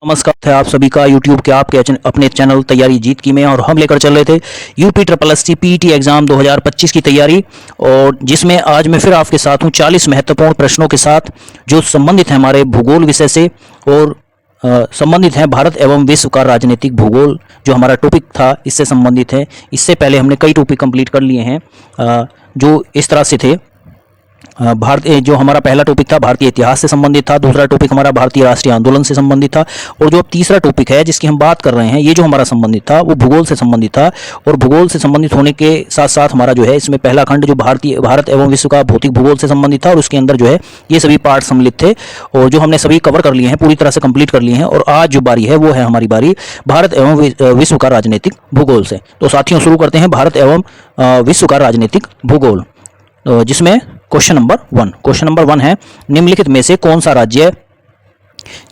नमस्कार है आप सभी का YouTube के आपके अपने चैनल तैयारी जीत की में। और हम लेकर चल रहे थे UP triple SC PET exam 2025 की तैयारी, और जिसमें आज मैं फिर आपके साथ हूँ 40 महत्वपूर्ण प्रश्नों के साथ जो संबंधित हैं हमारे भूगोल विषय से और संबंधित हैं भारत एवं विश्व का राजनीतिक भूगोल। जो हमारा टॉपिक था इससे संबंधित है। इससे पहले हमने कई टॉपिक कंप्लीट कर लिए हैं जो इस तरह से थे। भारत जो हमारा पहला टॉपिक था भारतीय इतिहास से संबंधित था, दूसरा टॉपिक हमारा भारतीय राष्ट्रीय आंदोलन से संबंधित था, और जो अब तीसरा टॉपिक है जिसकी हम बात कर रहे हैं ये जो हमारा संबंधित था वो भूगोल से संबंधित था। और भूगोल से संबंधित होने के साथ साथ हमारा जो है इसमें पहला खंड जो भारत एवं विश्व का भौतिक भूगोल से संबंधित था, और उसके अंदर जो है ये सभी पार्ट सम्मिलित थे और जो हमने सभी कवर कर लिए हैं, पूरी तरह से कंप्लीट कर लिए हैं। और आज जो बारी है वो है हमारी बारी भारत एवं विश्व का राजनीतिक भूगोल से। तो साथियों शुरू करते हैं भारत एवं विश्व का राजनीतिक भूगोल, जिसमें क्वेश्चन नंबर वन है, निम्नलिखित में से कौन सा राज्य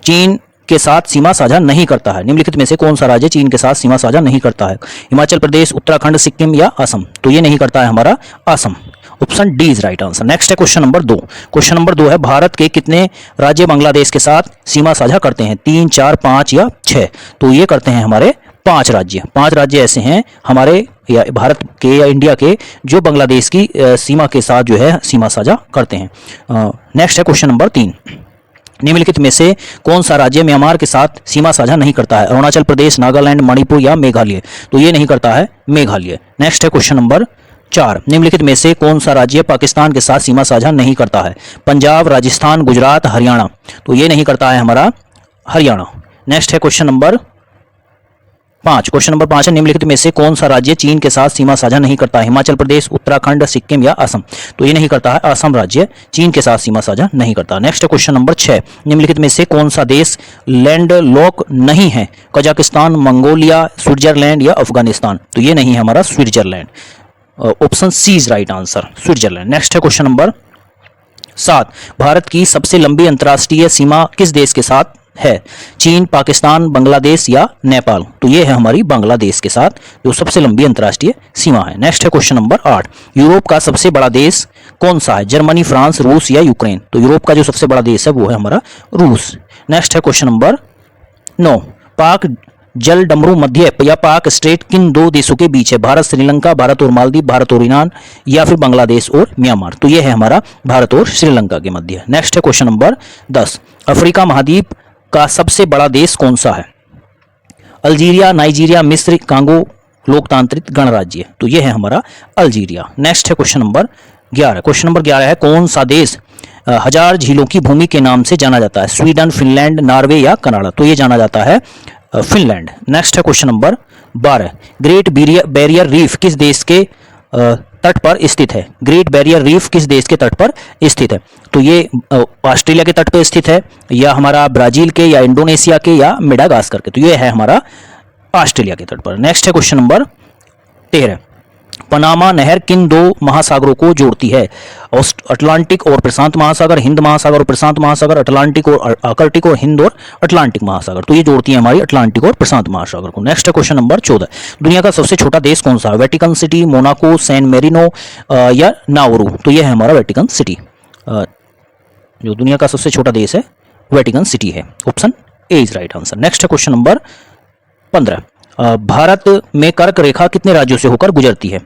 चीन के साथ सीमा साझा नहीं करता है? निम्नलिखित में से कौन सा राज्य चीन के साथ सीमा साझा नहीं करता है? हिमाचल प्रदेश, उत्तराखंड, सिक्किम या असम? तो ये नहीं करता है हमारा Assam. Option D is right answer. Next है क्वेश्चन नंबर दो है, भारत के कितने राज्य बांग्लादेश के साथ सीमा साझा करते हैं? 3, 4, 5 या 6? तो ये करते हैं हमारे 5 राज्य। 5 राज्य ऐसे हैं हमारे या भारत के या इंडिया के जो बांग्लादेश की सीमा के साथ जो है सीमा साझा करते हैं। नेक्स्ट है क्वेश्चन नंबर 3, निम्नलिखित में से कौन सा राज्य म्यांमार के साथ सीमा साझा नहीं करता है? अरुणाचल प्रदेश, नागालैंड, मणिपुर या मेघालय? तो ये नहीं करता है मेघालय। नेक्स्ट है क्वेश्चन नंबर 4, निम्नलिखित में से कौन सा राज्य पाकिस्तान के साथ सीमा साझा नहीं करता है? पंजाब, राजस्थान, गुजरात, हरियाणा? तो ये नहीं करता है हमारा हरियाणा। नेक्स्ट है क्वेश्चन नंबर 5 है, निम्नलिखित में से कौन सा राज्य चीन के साथ सीमा साझा नहीं करता है? हिमाचल प्रदेश, उत्तराखंड, सिक्किम या असम? तो ये नहीं करता है असम राज्य चीन के साथ सीमा साझा नहीं करता। नेक्स्ट क्वेश्चन नंबर 6, निम्नलिखित में से कौन सा देश लैंडलॉक नहीं है? कजाकिस्तान, मंगोलिया, स्विट्जरलैंड या अफगानिस्तान? तो ये नहीं है हमारा Switzerland. Option C is right answer, Switzerland. Next है क्वेश्चन नंबर 7, भारत की सबसे लंबी अंतर्राष्ट्रीय सीमा किस देश के साथ है? चीन, पाकिस्तान, बांग्लादेश या नेपाल? तो ये है हमारी बांग्लादेश के साथ जो सबसे लंबी अंतर्राष्ट्रीय सीमा है। नेक्स्ट है क्वेश्चन नंबर 8, यूरोप का सबसे बड़ा देश कौन सा है? जर्मनी, फ्रांस, रूस या यूक्रेन? तो यूरोप का जो सबसे बड़ा देश है वो है हमारा रूस। नेक्स्ट है क्वेश्चन नंबर 9, पाक जल डमरू मध्य या पाक स्ट्रेट किन 2 देशों के बीच है? भारत, श्रीलंका, भारत और मालदीव, भारत और ईरान या फिर बांग्लादेश और म्यांमार? तो ये है हमारा भारत और श्रीलंका के मध्य। नेक्स्ट है क्वेश्चन नंबर 10, अफ्रीका महाद्वीप का सबसे बड़ा देश कौन सा है? अल्जीरिया, नाइजीरिया, मिस्र, कांगो लोकतांत्रिक गणराज्य? तो ये है हमारा अल्जीरिया। नेक्स्ट है क्वेश्चन नंबर 11 है, कौन सा देश 1000 झीलों की भूमि के नाम से जाना जाता है? स्वीडन, फिनलैंड, नॉर्वे या कनाडा? तो ये जाना जाता है फिनलैंड। नेक्स्ट है question number 12, great barrier reef किस देश के तट पर स्थित है? ग्रेट बैरियर रीफ किस देश के तट पर स्थित है? तो ये ऑस्ट्रेलिया के तट पर स्थित है या हमारा ब्राजील के या इंडोनेशिया के या मेडागास्कर के? तो ये है हमारा ऑस्ट्रेलिया के तट पर। नेक्स्ट है क्वेश्चन नंबर 13, पनामा नहर किन 2 महासागरों को जोड़ती है? अटलांटिक और प्रशांत महासागर, हिंद महासागर और प्रशांत महासागर, अटलांटिक और आर्कटिक और हिंद और अटलांटिक महासागर? तो ये जोड़ती है हमारी अटलांटिक और प्रशांत महासागर को। नेक्स्ट है क्वेश्चन नंबर 14, दुनिया का सबसे छोटा देश कौन सा है? Vatican City, Monaco, San Marino या नाउरू? तो ये है हमारा वेटिकन सिटी। जो दुनिया का सबसे छोटा देश है वेटिकन सिटी है। Option A is right answer. Next है क्वेश्चन नंबर 15, भारत में कर्क रेखा कितने राज्यों से होकर गुजरती है?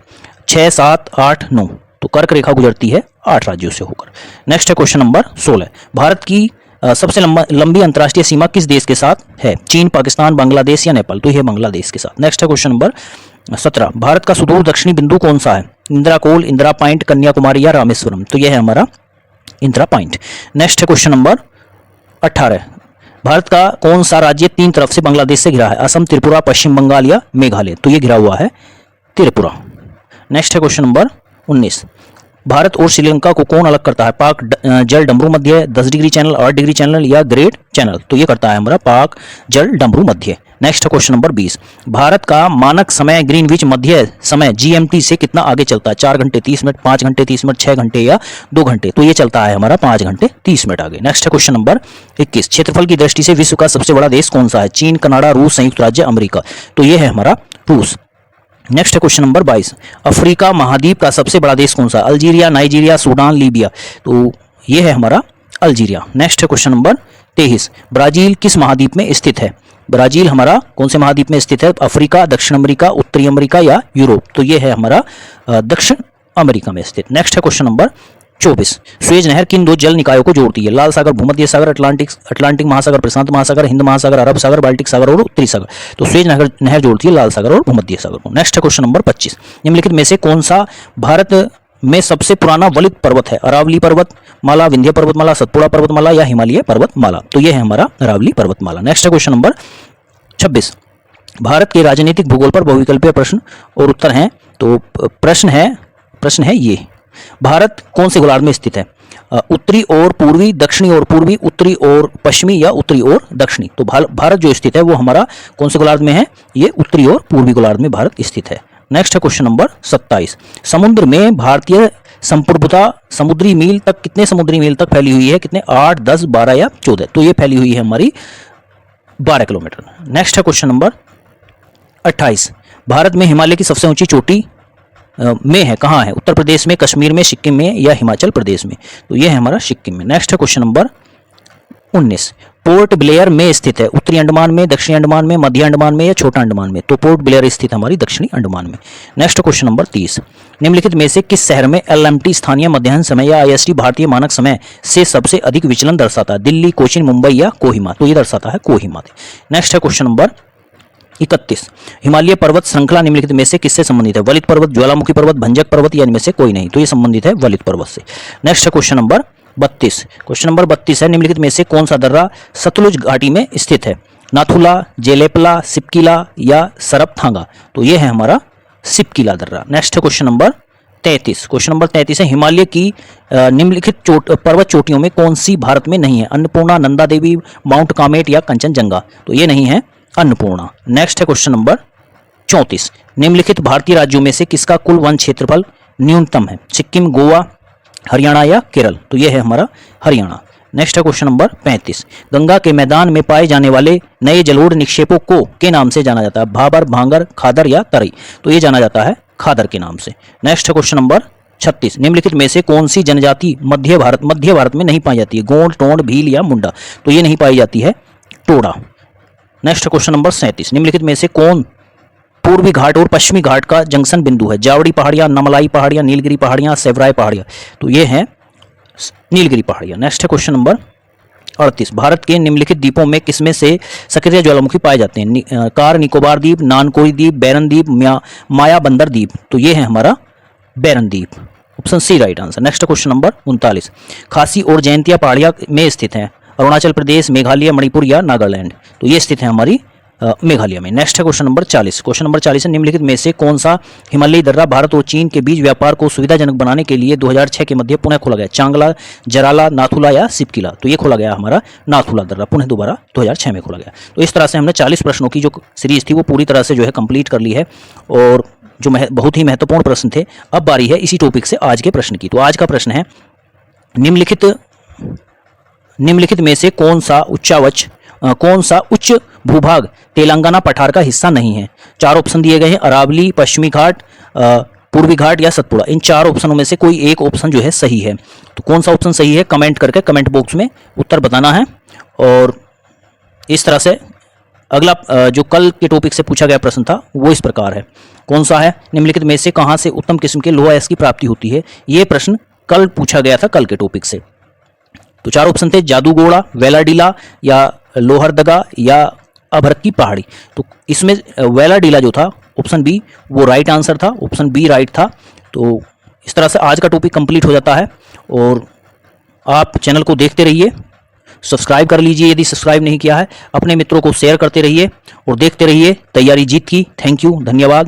6, 7, 8, 9? तो कर्क रेखा गुजरती है 8 राज्यों से होकर। नेक्स्ट है क्वेश्चन नंबर 16, भारत की सबसे लंबी अंतर्राष्ट्रीय सीमा किस देश के साथ है? चीन, पाकिस्तान, बांग्लादेश या नेपाल? तो यह बांग्लादेश के साथ। नेक्स्ट है क्वेश्चन नंबर 17, भारत का सुदूर दक्षिणी बिंदु कौन सा है? इंदिरा कोल, इंदिरा पॉइंट, कन्याकुमारी या रामेश्वरम? तो यह है हमारा इंदिरा पॉइंट। नेक्स्ट है क्वेश्चन नंबर 18, भारत का कौन सा राज्य 3 तरफ से बांग्लादेश से घिरा है? असम, त्रिपुरा, पश्चिम बंगाल या मेघालय? तो ये घिरा हुआ है त्रिपुरा। नेक्स्ट है क्वेश्चन नंबर 19, भारत और श्रीलंका को कौन अलग करता है? पाक जल डमरू मध्य, 10 डिग्री चैनल, 8 डिग्री चैनल या ग्रेट चैनल? तो ये करता है हमारा पाक जल डमरू मध्य। नेक्स्ट क्वेश्चन नंबर 20, भारत का मानक समय ग्रीनविच मध्य समय GMT से कितना आगे चलता है? 4 घंटे 30 मिनट, 5 घंटे 30 मिनट, 6 घंटे या 2 घंटे? तो ये चलता है हमारा 5 घंटे 30 मिनट आगे। नेक्स्ट क्वेश्चन नंबर 21, क्षेत्रफल की दृष्टि से विश्व का सबसे बड़ा देश कौन सा है? चीन, कनाडा, रूस, संयुक्त राज्य अमेरिका? तो ये है हमारा रूस। नेक्स्ट क्वेश्चन नंबर 22, अफ्रीका महाद्वीप का सबसे बड़ा देश कौन सा? Algeria, Nigeria, Sudan, Libya? तो ये है हमारा Algeria. Next question number 23 Brazil किस महाद्वीप में स्थित है? ब्राजील हमारा कौन से महाद्वीप में स्थित है? अफ्रीका, दक्षिण अमेरिका, उत्तरी अमेरिका या यूरोप? तो ये है हमारा दक्षिण अमेरिका में स्थित। नेक्स्ट है क्वेश्चन नंबर 24 सुएज नहर किन दो जल निकायों को जोड़ती है? लाल सागर, भूमध्य सागर, अटलांटिक महासागर, प्रशांत महासागर, हिंद महासागर, अरब सागर, बाल्टिक सागर और उत्तरी सागर। तो सुएज नहर जोड़ती है लाल सागर और भूमध्य सागर को। नेक्स्ट है क्वेश्चन नंबर 25 निम्नलिखित में से कौन सा भारत में सबसे पुराना वलित पर्वत है? अरावली पर्वतमाला, विंध्य पर्वतमाला, सतपुड़ा पर्वतमाला या हिमालय पर्वतमाला? तो यह है हमारा अरावली पर्वतमाला। नेक्स्ट है क्वेश्चन नंबर 26 भारत के राजनीतिक भूगोल पर बहुविकल्पीय प्रश्न और उत्तर हैं। तो प्रश्न है ये, भारत कौन से गोलार्ध में स्थित है? उत्तरी और पूर्वी, दक्षिणी और पूर्वी, उत्तरी और पश्चिमी या उत्तरी और दक्षिणी? तो भारत जो स्थित है वो हमारा कौन से गोलार्ध में है? ये उत्तरी और पूर्वी गोलार्ध में भारत स्थित है। नेक्स्ट है क्वेश्चन नंबर 27 समुद्र में भारतीय संप्रभुता समुद्री मील तक कितने समुद्री मील तक फैली हुई है? कितने? 8, 10, 12 या 14? तो ये फैली हुई है हमारी 12 किलोमीटर। नेक्स्ट है क्वेश्चन नंबर 28 भारत में हिमालय की सबसे ऊंची चोटी में है, कहाँ है? उत्तर प्रदेश में, कश्मीर में, सिक्किम में या हिमाचल प्रदेश में? तो यह है हमारा सिक्किम में। नेक्स्ट है क्वेश्चन नंबर 19 पोर्ट ब्लेयर में स्थित है, उत्तरी अंडमान में, दक्षिणी अंडमान में, मध्य अंडमान में या छोटा अंडमान में? तो पोर्ट ब्लेयर स्थित हमारी दक्षिणी अंडमान में। नेक्स्ट क्वेश्चन नंबर 30 निम्नलिखित में से किस शहर में LMT स्थानीय मध्याह्न समय या IST भारतीय मानक समय से सबसे अधिक विचलन दर्शाता है? दिल्ली, कोचीन, मुंबई या कोहिमा? तो ये दर्शाता है कोहिमा। नेक्स्ट है क्वेश्चन नंबर 31 हिमालय पर्वत श्रृंखला निम्नलिखित में से किससे संबंधित है? वलित पर्वत, ज्वालामुखी पर्वत, भंजक पर्वत या इनमें से कोई नहीं? तो ये संबंधित है वलित पर्वत से। नेक्स्ट है क्वेश्चन नंबर 32 क्वेश्चन नंबर 32 है निम्नलिखित में से कौन सा दर्रा सतलुज घाटी में स्थित है? नाथुला, जेलेपला, सिपकिला या सरबथांगा? तो ये है हमारा सिपकिला दर्रा। नेक्स्ट है क्वेश्चन नंबर 33 क्वेश्चन नंबर 33 है हिमालय की निम्नलिखित पर्वत चोटियों में कौन सी भारत में नहीं है? अन्नपूर्णा, नंदा देवी, माउंट कामेट या कंचनजंगा? तो ये नहीं है अन्नपूर्णा। नेक्स्ट है क्वेश्चन नंबर 34 निम्नलिखित भारतीय राज्यों में से किसका कुल वन क्षेत्रफल न्यूनतम है? सिक्किम, गोवा, हरियाणा या केरल? तो यह है हमारा हरियाणा। नेक्स्ट है क्वेश्चन नंबर 35 गंगा के मैदान में पाए जाने वाले नए जलोढ़ निक्षेपों को के नाम से जाना जाता है? भाबर, भांगर, खादर या तराई? तो ये जाना जाता है खादर के नाम से। नेक्स्ट है क्वेश्चन नंबर 36 निम्नलिखित में से कौन सी जनजाति मध्य भारत में नहीं पाई जाती है? गोंड, टोंड, भील या मुंडा? तो ये नहीं पाई जाती है टोडा। नेक्स्ट क्वेश्चन नंबर 37 निम्नलिखित में से कौन पूर्वी घाट और पश्चिमी घाट का जंक्शन बिंदु है? जावड़ी पहाड़ियां, नमलाई पहाड़ियां, नीलगिरी पहाड़ियां, सेवराय पहाड़ियां? तो ये है नीलगिरी पहाड़ियां। नेक्स्ट है क्वेश्चन नंबर 38 भारत के निम्नलिखित द्वीपों में किसमें से सक्रिय ज्वालामुखी पाए जाते हैं? कार निकोबार द्वीप, नानकोई द्वीप, बैरन द्वीप, माया बंदर द्वीप? तो ये है हमारा बैरन द्वीप। Option C right answer. Next question number 39 खासी और जयंतिया पहाड़ियां में स्थित हैं? अरुणाचल प्रदेश, मेघालय, मणिपुर या नागालैंड? तो ये स्थित है हमारी मेघालय में। नेक्स्ट है क्वेश्चन नंबर 40 क्वेश्चन नंबर 40 है निम्नलिखित में से कौन सा हिमालयी दर्रा भारत और चीन के बीच व्यापार को सुविधाजनक बनाने के लिए 2006 के मध्य पुनः खोला गया? चांगला, जराला, नाथुला या सिपकिला? तो ये खोला गया हमारा नाथुला दर्रा, पुनः दोबारा 2006 में खोला गया। तो इस तरह से हमने 40 प्रश्नों की जो सीरीज थी वो पूरी तरह से जो है कंप्लीट कर ली है और जो बहुत ही महत्वपूर्ण प्रश्न थे। अब बारी है इसी टॉपिक से आज के प्रश्न की। तो आज का प्रश्न है निम्नलिखित में से कौन सा उच्च भूभाग तेलंगाना पठार का हिस्सा नहीं है? 4 ऑप्शन दिए गए हैं, अरावली, पश्चिमी घाट, पूर्वी घाट या सतपुड़ा। इन 4 ऑप्शनों में से कोई एक ऑप्शन जो है सही है। तो कौन सा ऑप्शन सही है कमेंट करके कमेंट बॉक्स में उत्तर बताना है। और इस तरह से अगला जो कल के टॉपिक से पूछा गया प्रश्न था वो इस प्रकार है, कौन सा है? निम्नलिखित में से कहाँ से उत्तम किस्म के लोहा अयस्क की प्राप्ति होती है? ये प्रश्न कल पूछा गया था कल के टॉपिक से। तो 4 ऑप्शन थे, जादूगोड़ा, वेलाडीला या लोहरदगा या अभरत की पहाड़ी। तो इसमें वेलाडीला जो था ऑप्शन बी वो राइट आंसर था, ऑप्शन बी राइट था। तो इस तरह से आज का टॉपिक कंप्लीट हो जाता है और आप चैनल को देखते रहिए, सब्सक्राइब कर लीजिए यदि सब्सक्राइब नहीं किया है, अपने मित्रों को शेयर करते रहिए और देखते रहिए तैयारी जीत की। थैंक यू, धन्यवाद।